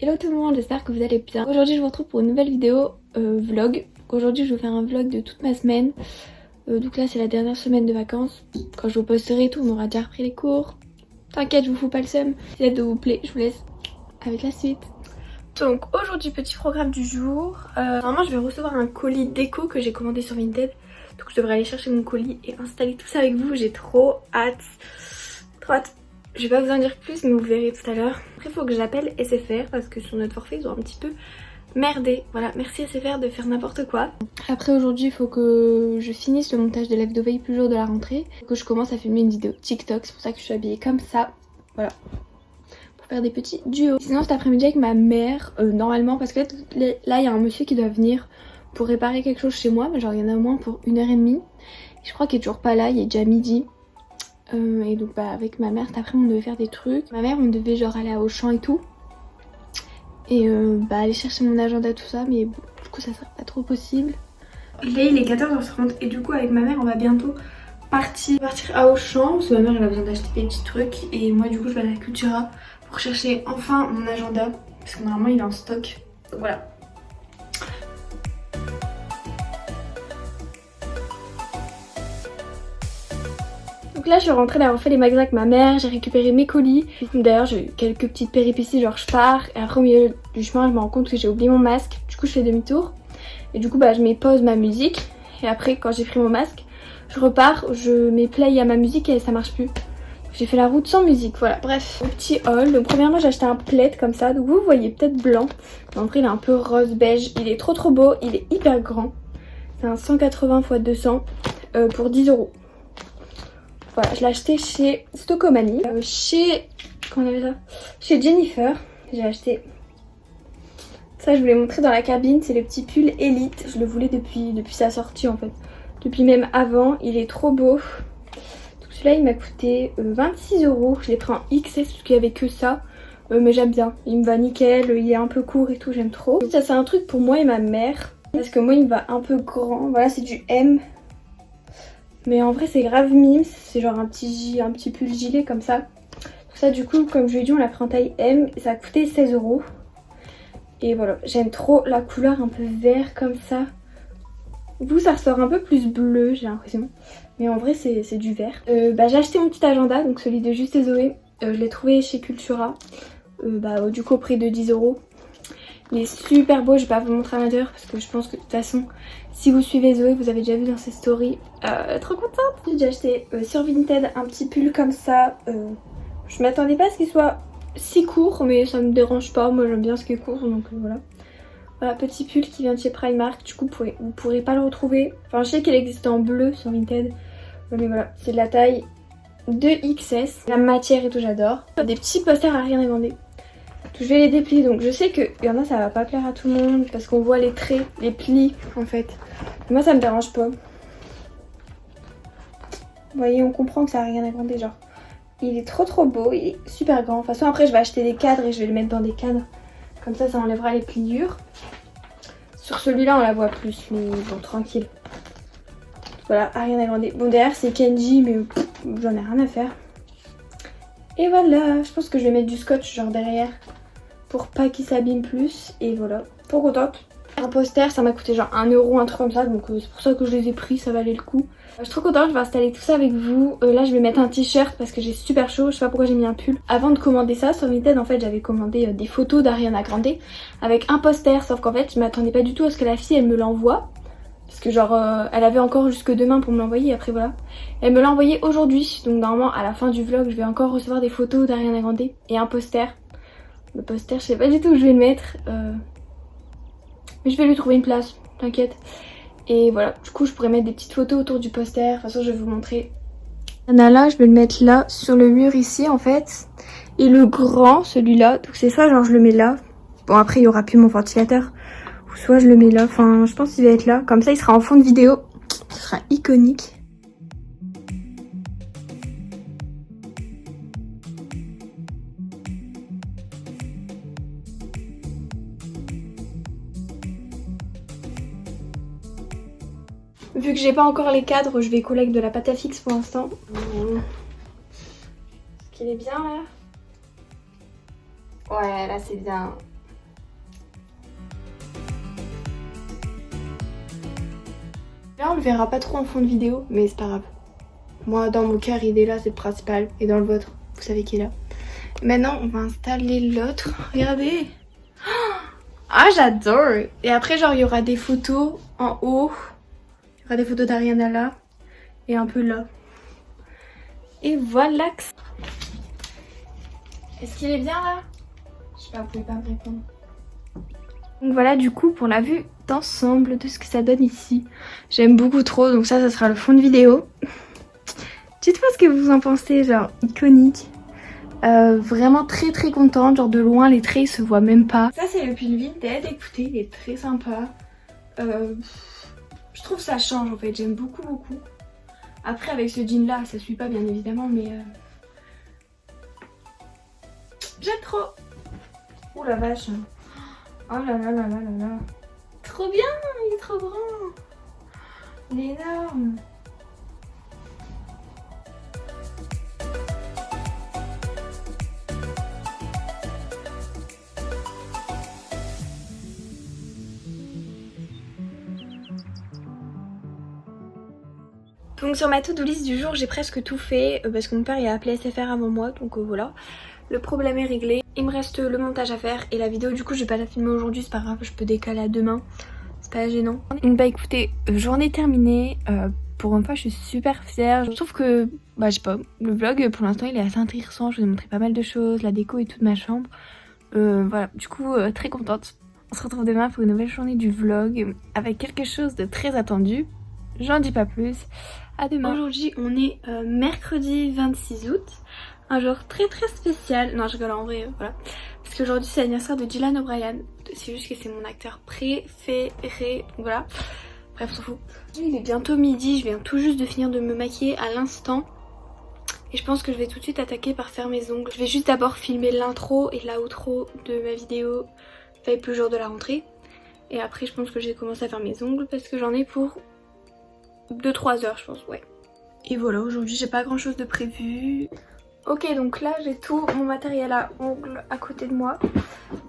Hello tout le monde, j'espère que vous allez bien. Aujourd'hui je vous retrouve pour une nouvelle vidéo vlog. Aujourd'hui je vais vous faire un vlog de toute ma semaine. Donc là c'est la dernière semaine de vacances. Quand je vous posterai et tout, on aura déjà repris les cours. T'inquiète, je vous fous pas le seum. Si la vidéo vous plaît, je vous laisse avec la suite. Donc aujourd'hui petit programme du jour. Normalement je vais recevoir un colis déco que j'ai commandé sur Vinted. Donc je devrais aller chercher mon colis et installer tout ça avec vous. J'ai trop hâte. Trop hâte. Je vais pas vous en dire plus mais vous verrez tout à l'heure. Après il faut que j'appelle SFR parce que sur notre forfait ils ont un petit peu merdé. Voilà, merci SFR de faire n'importe quoi. Après aujourd'hui il faut que je finisse le montage de l'F de veille plus jour de la rentrée. Que je commence à filmer une vidéo TikTok, c'est pour ça que je suis habillée comme ça. Voilà. Pour faire des petits duos. Sinon cet après-midi avec ma mère, normalement parce que là il y a un monsieur qui doit venir pour réparer quelque chose chez moi. Mais genre il y en a au moins pour 1h30. Je crois qu'il est toujours pas là, il est déjà midi. Et donc bah avec ma mère cet après on devait faire des trucs. Ma mère on devait genre aller à Auchan et tout. Et bah aller chercher mon agenda tout ça, mais bon, du coup ça sera pas trop possible. Là il est 14h30 et du coup avec ma mère on va bientôt partir à Auchan. Parce que ma mère elle a besoin d'acheter des petits trucs. Et moi du coup je vais à la Cultura pour chercher enfin mon agenda. Parce que normalement il est en stock. Donc voilà. Donc là je suis rentrée d'avoir fait les magasins avec ma mère, j'ai récupéré mes colis. D'ailleurs j'ai eu quelques petites péripéties, genre je pars et après au milieu du chemin je me rends compte que j'ai oublié mon masque. Du coup je fais demi-tour et du coup bah je mets pause ma musique. Et après quand j'ai pris mon masque, je repars, je mets play à ma musique et ça marche plus. J'ai fait la route sans musique, voilà, bref. Petit haul, donc premièrement j'ai acheté un plaid comme ça, donc vous voyez peut-être blanc. Mais en vrai il est un peu rose beige, il est trop beau, il est hyper grand. C'est un 180 x 200 pour 10€. Voilà, je l'ai acheté chez Stocomanie, comment on appelle ça, chez Jennifer. J'ai acheté ça, je vous l'ai montré dans la cabine, c'est le petit pull Elite. Je le voulais depuis sa sortie en fait, depuis même avant, il est trop beau. Donc celui-là il m'a coûté 26€, je l'ai pris en XS parce qu'il n'y avait que ça. Mais j'aime bien, il me va nickel, il est un peu court et tout, j'aime trop. Ça c'est un truc pour moi et ma mère, parce que moi il me va un peu grand, voilà c'est du M. Mais en vrai c'est grave mimes, c'est genre un petit pull gilet comme ça. Donc ça du coup comme je lui ai dit on l'a pris en taille M, ça a coûté 16€. Et voilà, j'aime trop la couleur un peu vert comme ça. Vous ça ressort un peu plus bleu j'ai l'impression. Mais en vrai c'est du vert. J'ai acheté mon petit agenda, donc celui de Juste et Zoé. Je l'ai trouvé chez Cultura. Du coup au prix de 10€. Il est super beau, je vais pas vous montrer à l'intérieur parce que je pense que de toute façon si vous suivez Zoé vous avez déjà vu dans ses stories. Trop contente. J'ai déjà acheté sur Vinted un petit pull comme ça. Je m'attendais pas à ce qu'il soit si court mais ça me dérange pas, moi j'aime bien ce qui est court donc voilà. Voilà, petit pull qui vient de chez Primark, du coup vous pourrez pas le retrouver. Enfin je sais qu'il existe en bleu sur Vinted. Mais voilà, c'est de la taille 2XS. La matière et tout j'adore. Des petits posters à rien demander. Je vais les déplier, donc je sais qu'il y en a ça va pas plaire à tout le monde parce qu'on voit les traits, les plis en fait. Moi ça me dérange pas. Vous voyez, on comprend que ça a rien à demander, genre. Il est trop beau, il est super grand. De toute façon après je vais acheter des cadres et je vais le mettre dans des cadres. Comme ça enlèvera les pliures. Sur celui-là on la voit plus, mais bon tranquille. Voilà, à rien à demander. Bon derrière c'est Kenji mais j'en ai rien à faire. Et voilà, je pense que je vais mettre du scotch genre derrière pour pas qu'il s'abîme plus. Et voilà, trop contente. Un poster ça m'a coûté genre 1€, un truc comme ça, donc c'est pour ça que je les ai pris, ça valait le coup. Je suis trop contente, je vais installer tout ça avec vous. Là je vais mettre un t-shirt parce que j'ai super chaud, je sais pas pourquoi j'ai mis un pull. Avant de commander ça sur Vinted en fait j'avais commandé des photos d'Ariana Grande avec un poster, sauf qu'en fait je m'attendais pas du tout à ce que la fille elle me l'envoie. Parce que genre elle avait encore jusque demain pour me l'envoyer, après voilà. Elle me l'a envoyé aujourd'hui, donc normalement à la fin du vlog je vais encore recevoir des photos d'Ariana Grande et un poster. Le poster je sais pas du tout où je vais le mettre. Mais je vais lui trouver une place, t'inquiète. Et voilà, du coup je pourrais mettre des petites photos autour du poster. De toute façon je vais vous montrer. Il y en a là, je vais le mettre là sur le mur ici en fait. Et le grand, celui-là, donc c'est soit genre je le mets là. Bon après il y aura plus mon ventilateur. Ou soit je le mets là, enfin je pense qu'il va être là. Comme ça il sera en fond de vidéo. Ce sera iconique. Vu que j'ai pas encore les cadres, je vais coller avec de la pâte à fixe pour l'instant. Est-ce qu'il est bien là? Ouais, là c'est bien. Là on le verra pas trop en fond de vidéo, mais c'est pas grave. Moi dans mon cœur il est là, c'est le principal. Et dans le vôtre, vous savez qui est là. Maintenant on va installer l'autre. Regardez. Ah j'adore. Et après genre il y aura des photos en haut. Il y aura des photos d'Ariana là. Et un peu là. Et voilà. Est-ce qu'il est bien là? Je sais pas, vous pouvez pas me répondre. Donc voilà du coup pour la vue d'ensemble de ce que ça donne ici. J'aime beaucoup trop, donc ça sera le fond de vidéo. Dites-moi ce que vous en pensez, genre iconique. Vraiment très très contente, genre de loin les traits se voient même pas. Ça c'est le pull Vinted, écoutez il est très sympa. Je trouve ça change en fait, j'aime beaucoup beaucoup. Après avec ce jean là ça suit pas bien évidemment mais j'aime trop. Ouh la vache. Oh là là là là là là. Trop bien, il est trop grand. Il est énorme. Donc sur ma to-do list du jour j'ai presque tout fait parce que mon père il a appelé SFR avant moi donc voilà. Le problème est réglé. Il me reste le montage à faire et la vidéo du coup je vais pas la filmer aujourd'hui, c'est pas grave, je peux décaler à demain. C'est pas gênant. Donc bah écoutez, journée terminée. Pour une fois je suis super fière. Je trouve que, bah je sais pas, le vlog pour l'instant il est assez intéressant. Je vous ai montré pas mal de choses, la déco et toute ma chambre. Voilà, du coup très contente. On se retrouve demain pour une nouvelle journée du vlog avec quelque chose de très attendu. J'en dis pas plus. À demain. Aujourd'hui on est mercredi 26 août. Un jour très très spécial. Non je rigole en vrai, voilà. Parce qu'aujourd'hui c'est l'anniversaire de Dylan O'Brien. C'est juste que c'est mon acteur préféré. Voilà. Bref on s'en fout. Il est bientôt midi, je viens tout juste de finir de me maquiller à l'instant. Et je pense que je vais tout de suite attaquer par faire mes ongles. Je vais juste d'abord filmer l'intro et l'outro de ma vidéo Vape le jour de la rentrée. Et après je pense que j'ai commencé à faire mes ongles parce que j'en ai pour 2-3 heures je pense, ouais. Et voilà, aujourd'hui j'ai pas grand chose de prévu. Ok donc là j'ai tout mon matériel à ongles à côté de moi.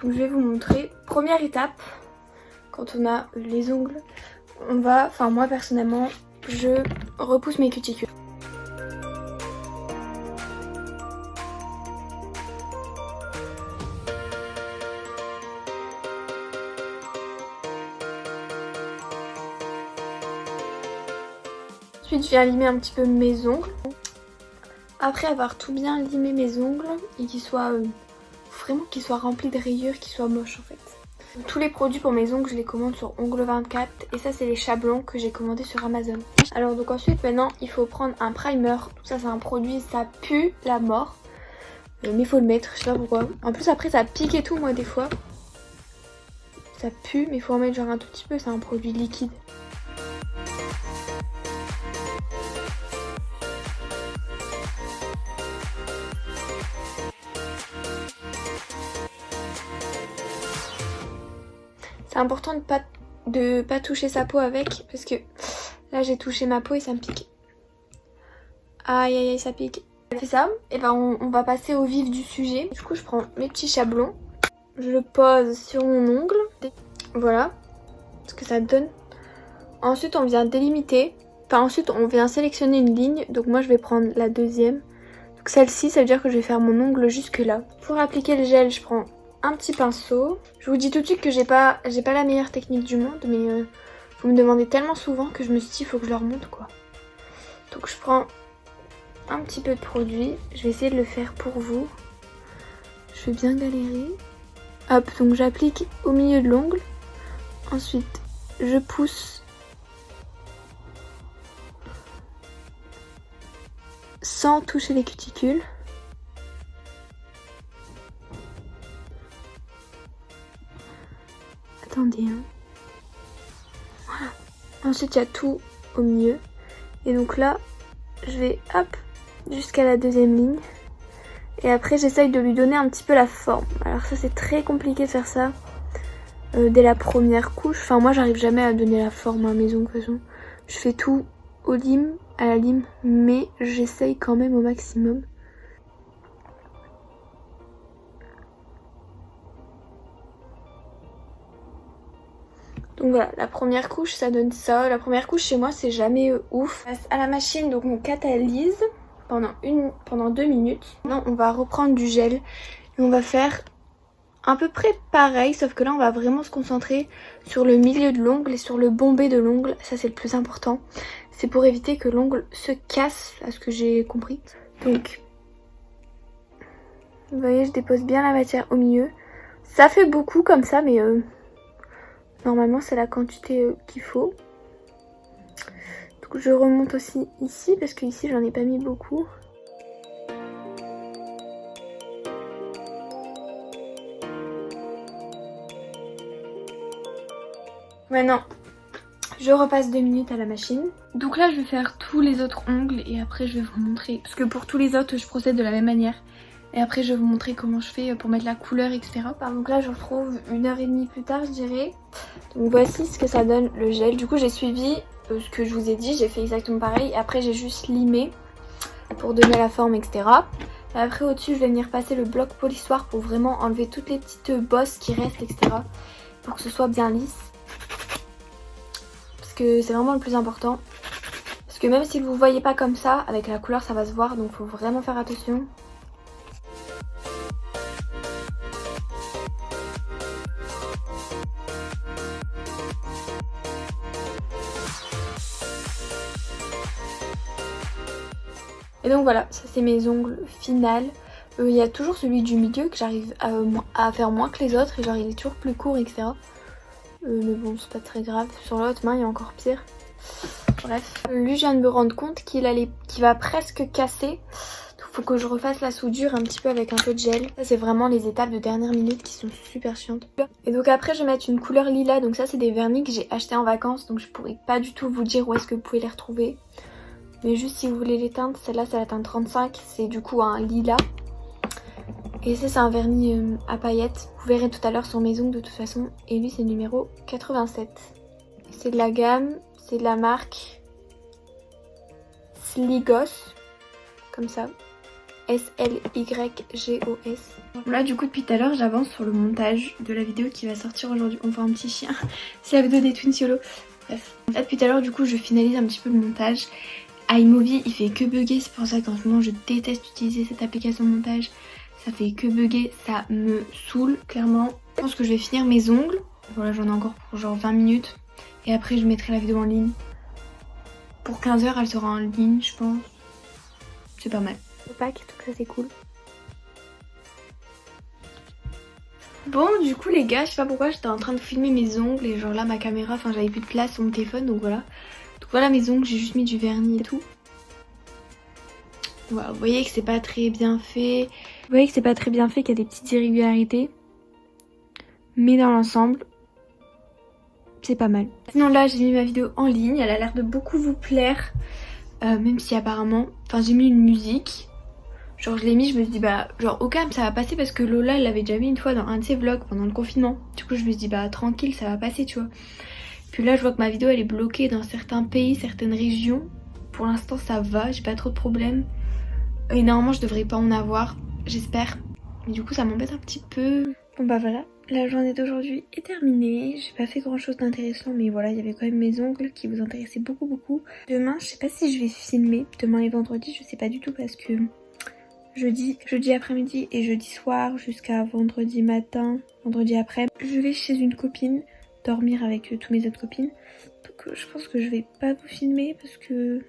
Donc je vais vous montrer. Première étape, quand on a les ongles, on va, enfin moi personnellement, je repousse mes cuticules. Ensuite je viens limer un petit peu mes ongles. Après avoir tout bien limé mes ongles et qu'ils soient vraiment qu'ils soient remplis de rayures, qu'ils soient moches en fait. Tous les produits pour mes ongles je les commande sur Ongle24 et ça c'est les chablons que j'ai commandés sur Amazon. Alors donc ensuite maintenant il faut prendre un primer. Tout ça c'est un produit, ça pue la mort. Mais il faut le mettre, je sais pas pourquoi. En plus après ça pique et tout moi des fois. Ça pue mais il faut en mettre genre un tout petit peu, c'est un produit liquide. C'est important de pas toucher sa peau avec parce que là j'ai touché ma peau et ça me pique. Aïe aïe aïe ça pique. On fait ça et ben on va passer au vif du sujet. Du coup je prends mes petits chablons, je le pose sur mon ongle. Voilà ce que ça donne. Ensuite on vient délimiter. Enfin ensuite on vient sélectionner une ligne. Donc moi je vais prendre la deuxième. Donc celle-ci ça veut dire que je vais faire mon ongle jusque là. Pour appliquer le gel je prends un petit pinceau. Je vous dis tout de suite que j'ai pas la meilleure technique du monde, mais vous me demandez tellement souvent que je me suis dit il faut que je leur montre quoi. Donc je prends un petit peu de produit, je vais essayer de le faire pour vous. Je vais bien galérer. Hop, donc j'applique au milieu de l'ongle. Ensuite je pousse sans toucher les cuticules. Attendez hein. Voilà. Ensuite il y a tout au milieu. Et donc là je vais hop jusqu'à la deuxième ligne. Et après j'essaye de lui donner un petit peu la forme. Alors ça c'est très compliqué de faire ça dès la première couche. Enfin moi j'arrive jamais à donner la forme à mes ongles de toute façon. Je fais tout au lime, à la lime. Mais j'essaye quand même au maximum. Donc voilà, la première couche ça donne ça. La première couche chez moi c'est jamais ouf. On passe à la machine, donc on catalyse pendant 2 minutes. Maintenant on va reprendre du gel et on va faire à peu près pareil, sauf que là on va vraiment se concentrer sur le milieu de l'ongle et sur le bombé de l'ongle. Ça c'est le plus important. C'est pour éviter que l'ongle se casse, à ce que j'ai compris. Donc vous voyez, je dépose bien la matière au milieu. Ça fait beaucoup comme ça, mais normalement c'est la quantité qu'il faut. Donc je remonte aussi ici, parce que ici j'en ai pas mis beaucoup. Maintenant, je repasse 2 minutes à la machine. Donc là je vais faire tous les autres ongles et après je vais vous montrer. Parce que pour tous les autres je procède de la même manière. Et après je vais vous montrer comment je fais pour mettre la couleur, etc. Donc là je retrouve 1h30 plus tard je dirais. Donc voici ce que ça donne le gel. Du coup j'ai suivi ce que je vous ai dit, j'ai fait exactement pareil. Et après j'ai juste limé pour donner la forme, etc. Et après au-dessus je vais venir passer le bloc polissoir pour vraiment enlever toutes les petites bosses qui restent, etc. Pour que ce soit bien lisse. Parce que c'est vraiment le plus important. Parce que même si vous ne voyez pas comme ça, avec la couleur ça va se voir. Donc il faut vraiment faire attention. Et donc voilà, ça c'est mes ongles finales. Il y a toujours celui du milieu que j'arrive à faire moins que les autres. Et genre il est toujours plus court, etc. Mais bon, c'est pas très grave. Sur l'autre main, il y a encore pire. Bref. Lui, je viens de me rendre compte qu'il va presque casser. Donc faut que je refasse la soudure un petit peu avec un peu de gel. Ça c'est vraiment les étapes de dernière minute qui sont super chiantes. Et donc après je vais mettre une couleur lilas. Donc ça c'est des vernis que j'ai achetés en vacances. Donc je pourrais pas du tout vous dire où est-ce que vous pouvez les retrouver. Mais juste si vous voulez les teintes, celle-là c'est la teinte 35, c'est du coup un lilas. Et ça c'est un vernis à paillettes, vous verrez tout à l'heure sur mes ongles de toute façon. Et lui c'est le numéro 87. C'est de la gamme, c'est de la marque Sligos, comme ça. S-L-Y-G-O-S. Là du coup depuis tout à l'heure j'avance sur le montage de la vidéo qui va sortir aujourd'hui. On voit un petit chien, c'est la vidéo des Twin Solo. Bref, là depuis tout à l'heure du coup je finalise un petit peu le montage. iMovie il fait que bugger, c'est pour ça qu'en ce moment je déteste utiliser cette application de montage. Ça fait que bugger, ça me saoule clairement. Je pense que je vais finir mes ongles. Voilà, j'en ai encore pour genre 20 minutes. Et après je mettrai la vidéo en ligne. Pour 15 h elle sera en ligne je pense. C'est pas mal. Opaque, donc ça c'est cool. Bon du coup les gars, je sais pas pourquoi j'étais en train de filmer mes ongles. Et genre là ma caméra, enfin j'avais plus de place sur mon téléphone, donc voilà. Donc voilà mes ongles, j'ai juste mis du vernis et tout. Voilà, vous voyez que c'est pas très bien fait. Vous voyez que c'est pas très bien fait, qu'il y a des petites irrégularités. Mais dans l'ensemble, c'est pas mal. Sinon là j'ai mis ma vidéo en ligne, elle a l'air de beaucoup vous plaire. Même si apparemment, enfin j'ai mis une musique. Genre je l'ai mis, je me suis dit bah genre au calme ça va passer parce que Lola elle l'avait déjà mis une fois dans un de ses vlogs pendant le confinement. Du coup je me suis dit bah tranquille ça va passer tu vois. Puis là je vois que ma vidéo elle est bloquée dans certains pays, certaines régions. Pour l'instant ça va, j'ai pas trop de problèmes. Et normalement je devrais pas en avoir, j'espère. Mais du coup ça m'embête un petit peu. Bon bah voilà, la journée d'aujourd'hui est terminée. J'ai pas fait grand chose d'intéressant mais voilà, il y avait quand même mes ongles qui vous intéressaient beaucoup. Demain je sais pas si je vais filmer, demain et vendredi je sais pas du tout parce que jeudi après-midi et jeudi soir jusqu'à vendredi matin, vendredi après, je vais chez une copine dormir avec toutes mes autres copines. Donc je pense que je vais pas vous filmer parce que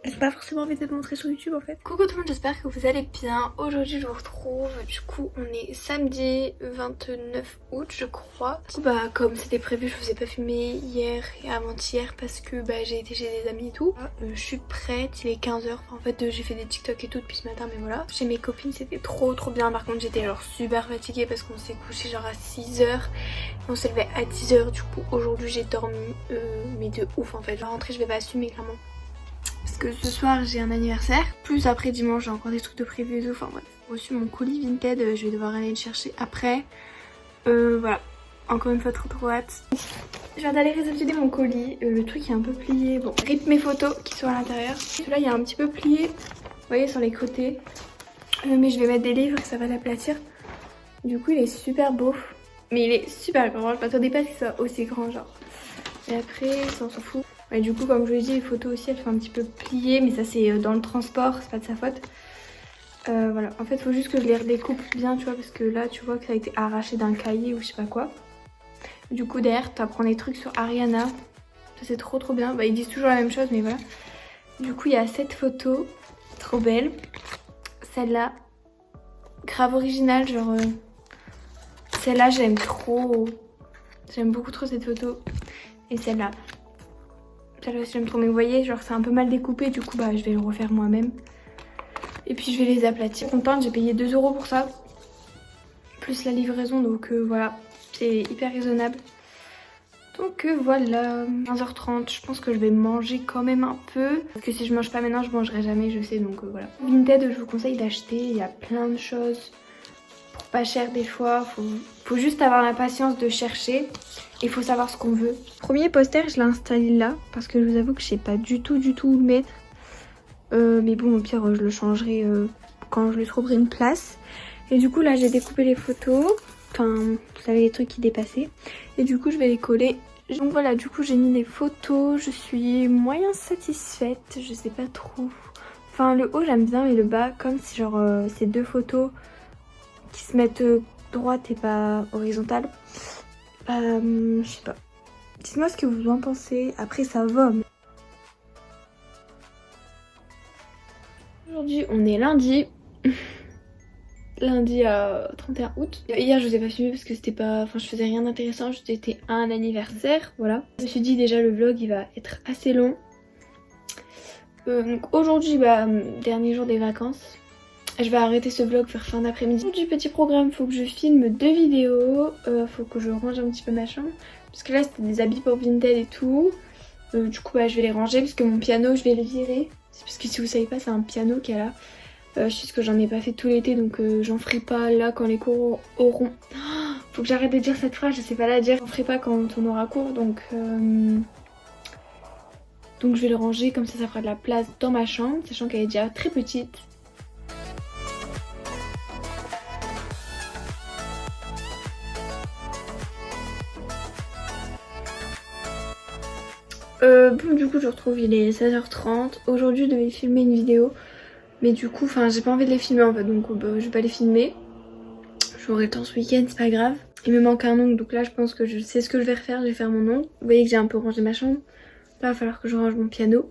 j'ai pas forcément envie de te montrer sur YouTube en fait. Coucou tout le monde, j'espère que vous allez bien. Aujourd'hui je vous retrouve, du coup on est samedi 29 août je crois. Du coup bah comme c'était prévu je vous ai pas filmé hier et avant-hier parce que bah j'ai été chez des amis et tout. Je suis prête, il est 15 h. Enfin, en fait j'ai fait des TikTok et tout depuis ce matin mais voilà. Chez mes copines c'était trop bien, par contre j'étais genre super fatiguée parce qu'on s'est couché genre à 6 h. On s'est levé à 10 h, du coup aujourd'hui j'ai dormi mais de ouf en fait. La rentrée je vais pas assumer clairement. Parce que ce soir j'ai un anniversaire, plus après dimanche j'ai encore des trucs de prévu et tout, enfin bref. J'ai reçu mon colis Vinted, je vais devoir aller le chercher après. Voilà, encore une fois trop hâte. Je viens d'aller réceptionner mon colis, le truc est un peu plié, bon, rip mes photos qui sont à l'intérieur. Celui-là il est un petit peu plié, vous voyez sur les côtés. Mais je vais mettre des livres, ça va l'aplatir. Du coup il est super beau. Mais il est super grand, je m'attendais pas à ce qu'il soit aussi grand genre. Et après, ça on s'en fout. Et du coup, comme je vous l'ai dit, les photos aussi, elles sont un petit peu pliées, mais ça c'est dans le transport, c'est pas de sa faute. Voilà, en fait, il faut juste que je les redécoupe bien, tu vois, parce que là, tu vois que ça a été arraché d'un cahier ou je sais pas quoi. Du coup, derrière, tu apprends des trucs sur Ariana. Ça c'est trop bien. Bah, ils disent toujours la même chose, mais voilà. Du coup, il y a cette photo, trop belle. Celle-là, grave originale, genre... Celle-là, j'aime trop. J'aime beaucoup trop cette photo. Et celle-là. Celle-là aussi, j'aime trop. Mais vous voyez, genre, c'est un peu mal découpé. Du coup, bah, je vais le refaire moi-même. Et puis, je vais les aplatir. Contente, j'ai payé 2 € pour ça. Plus la livraison, donc voilà. C'est hyper raisonnable. Donc voilà, 15h30, je pense que je vais manger quand même un peu. Parce que si je mange pas maintenant, je mangerai jamais, je sais, donc voilà. Vinted, je vous conseille d'acheter, il y a plein de choses. Pour pas cher des fois, faut juste avoir la patience de chercher. Il faut savoir ce qu'on veut. Premier poster, je l'ai installé là, parce que je vous avoue que je sais pas du tout où le mettre. Mais bon, au pire, je le changerai quand je lui trouverai une place. Et du coup, là, j'ai découpé les photos. Enfin, vous savez, les trucs qui dépassaient. Et du coup, je vais les coller. Donc voilà, du coup, j'ai mis les photos. Je suis moyen satisfaite. Je sais pas trop. Enfin, le haut, j'aime bien, mais le bas, comme si genre c'est deux photos qui se mettent droite et pas horizontale. Je sais pas. Dites-moi ce que vous en pensez. Après, ça va. Aujourd'hui, on est lundi. Lundi 31 août. Hier je vous ai pas filmé parce que c'était pas... Enfin je faisais rien d'intéressant, j'étais à un anniversaire, voilà. Je me suis dit déjà le vlog il va être assez long. Donc aujourd'hui dernier jour des vacances. Je vais arrêter ce vlog vers fin d'après-midi. Du petit programme, faut que je filme 2 vidéos, faut que je range un petit peu ma chambre. Parce que là c'était des habits pour Vinted et tout. Du coup je vais les ranger parce que mon piano je vais le virer. Parce que si vous savez pas c'est un piano qu'elle a. Je sais que j'en ai pas fait tout l'été donc j'en ferai pas là quand les cours auront... Oh, faut que j'arrête de dire cette phrase, je sais pas la dire. J'en ferai pas quand on aura cours donc je vais le ranger comme ça fera de la place dans ma chambre, sachant qu'elle est déjà très petite. Bon du coup je retrouve, il est 16h30. Aujourd'hui je devais filmer une vidéo. Mais du coup, enfin j'ai pas envie de les filmer en fait, donc je vais pas les filmer. J'aurai le temps ce week-end, c'est pas grave. Il me manque un ongle, donc là je pense que je sais ce que je vais refaire, je vais faire mon ongle. Vous voyez que j'ai un peu rangé ma chambre. Là il va falloir que je range mon piano.